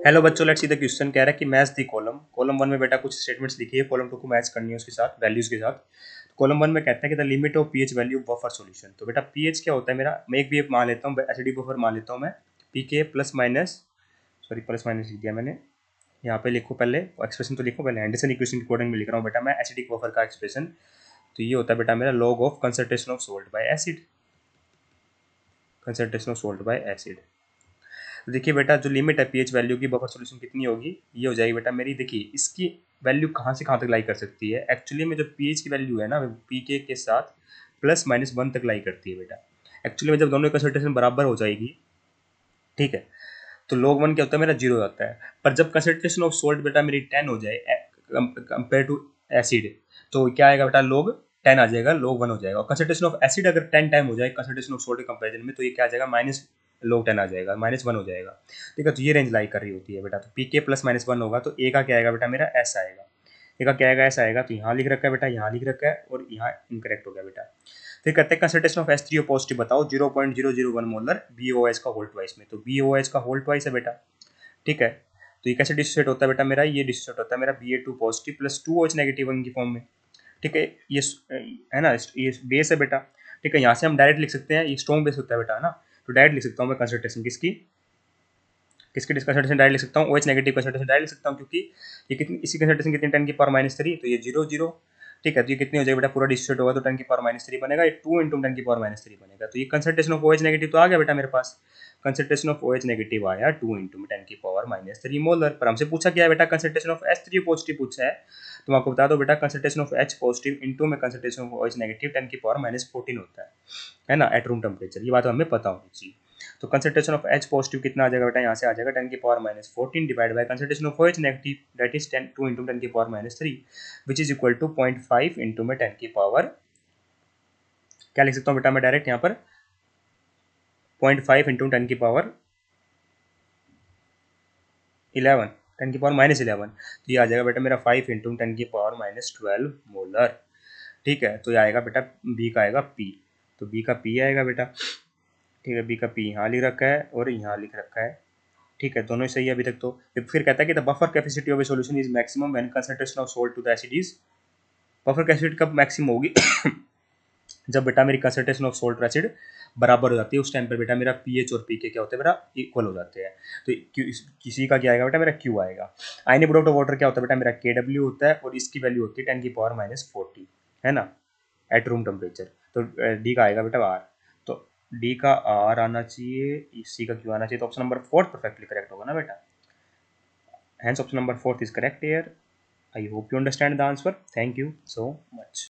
Hello बच्चों, let's see the question. कह रहा है कि match the column column one में बेटा कुछ स्टेटमेंट्स लिखी है, कॉलम टू को मैच करनी है उसके साथ, वैल्यूज के साथ। कॉलम वन में कहता है कि the limit of pH value buffer solution. तो बेटा पीएच क्या होता है मेरा, मैं एक भी मान लेता हूँ, एसिडिक बफर मान लेता हूँ मैं। PK plus minus, sorry plus minus लिख दिया मैंने। यहाँ पे लिखो, पहले एक्सप्रेशन तो लिखो, पहले एंडरसन इक्वेशन के अकॉर्डिंग में लिख रहा हूँ बेटा मैं एसिडिक बफर का एक्सप्रेशन। तो ये होता है बेटा मेरा log of concentration of salt bye acid, concentration of salt bye acid. तो देखिए बेटा, जो लिमिट है पीएच वैल्यू की बफर सॉल्यूशन कितनी होगी, ये हो जाएगी बेटा मेरी। देखिए इसकी वैल्यू कहाँ से कहाँ तक लाई कर सकती है। एक्चुअली में जो पीएच की वैल्यू है ना, पीके के साथ प्लस माइनस वन तक लाई करती है बेटा। एक्चुअली में जब दोनों कंसंट्रेशन बराबर हो जाएगी, ठीक है, तो log वन क्या होता है मेरा, जीरो हो जाता है। पर जब कंसंट्रेशन ऑफ सोल्ट बेटा मेरी 10 हो जाए कंपेयर टू एसिड, तो क्या आएगा बेटा, log 10 आ जाएगा, log 1 हो जाएगा। और कंसंट्रेशन ऑफ एसिड अगर 10 टाइम हो जाए कंसंट्रेशन ऑफ सोल्ट के कंपेरिजन में, तो ये क्या आ जाएगा, माइनस log 10 आ जाएगा, -1 हो जाएगा। ठीक है, तो ये रेंज लाई कर रही होती है बेटा। तो पीके प्लस -1 होगा, तो ए का क्या आएगा बेटा मेरा, एस आएगा। ए का क्या आएगा, एस आएगा। तो यहाँ लिख रखा है बेटा, यहाँ लिख रखा है, और यहाँ इनकरेक्ट हो गया बेटा। फिर कहते हैं कंसंट्रेशन ऑफ H3O पॉजिटिव बताओ 0.001 मोलर BOH का होल ट्वाइस में। तो BOH का होल ट्वाइस है बेटा, ठीक है। तो ये कैसे डिसोसिएट होता है बेटा मेरा, ये डिसोसिएट होता है मेरा Ba2 positive plus 2OH negative की फॉर्म में। ठीक है, ये है ना, ये बेस है बेटा। ठीक है, यहाँ से हम डायरेक्ट लिख सकते हैं, ये स्ट्रॉन्ग बेस होता है बेटा, है ना। तो डायरेक्ट लिख सकता हूँ मैं कंसंट्रेशन किसकी किसकी कंसंट्रेशन डायरेक्ट लिख सकता हूँ, OH नेगेटिव कंसंट्रेशन डायरेक्ट लिख सकता हूँ, क्योंकि ये कितनी, इसी कंसंट्रेशन कितनी, 10⁻3। तो ये 0 0, ठीक है। तो ये कितनी हो जाएगी बेटा, पूरा डिस्ट्रीब्यूट होगा तो 10⁻3 बनेगा, ये 2 × 10⁻3 बनेगा। तो ये कंसंट्रेशन ऑफ OH नेगेटिव तो आ गया बेटा मेरे पास। कंसंट्रेशन ऑफ OH नेगेटिव आया 2 × 10⁻³ मोलर। पर हमसे पूछा क्या है बेटा, कंसंट्रेशन ऑफ H3 पॉजिटिव पूछा है। तो मैं आपको बता दो बेटा, concentration of H positive into में कंसंट्रेशन ऑफ OH नेगेटिव 10⁻14 होता है ना, एट रूम टेम्परेचर। ये बात हमें पता होनी चाहिए। तो कंसंट्रेशन ऑफ H पॉजिटिव कितना आ जाएगा बेटा, यहाँ से आ जाएगा 10⁻14 divide by concentration of OH negative, that is 2 × 10⁻3, which is equal to 0.5 into में 10 की पावर, क्या लिख सकता हूँ बेटा मैं डायरेक्ट यहाँ पर, 0.5 इंटू 10 की पावर 11, 10⁻11। तो ये आ जाएगा बेटा मेरा 5 इंटू 10 की पावर -12 मोलर। ठीक है, तो ये आएगा बेटा, बी का आएगा पी। तो बी का पी आएगा बेटा। ठीक है, बी का पी यहाँ लिख रखा है और यहाँ लिख रखा है। ठीक है, दोनों ही सही है अभी तक। तो फिर कहता है कि the buffer capacity of a solution is maximum when concentration of salt to the acid is, buffer capacity कब मैक्सिमम होगी जब बेटा मेरी कंसंट्रेशन ऑफ सोल्ट एसिड बराबर हो जाती है, उस टाइम पर बेटा मेरा पीएच और पीके क्या होते हैं बेटा, इक्वल हो जाते हैं। तो किसी का क्या आएगा बेटा मेरा, क्यू आएगा। आयनिक प्रोडक्ट ऑफ वाटर क्या होता है बेटा मेरा, KW होता है, और इसकी वैल्यू होती है 10⁻40, है ना, एट रूम टेम्परेचर। तो डी का आएगा बेटा आर। तो डी का आर आना चाहिए, सी का क्यू आना चाहिए। तो ऑप्शन नंबर 4 परफेक्टली करेक्ट होगा ना बेटा। Hence option number 4 is correct here. I hope you understand the answer. Thank you so much.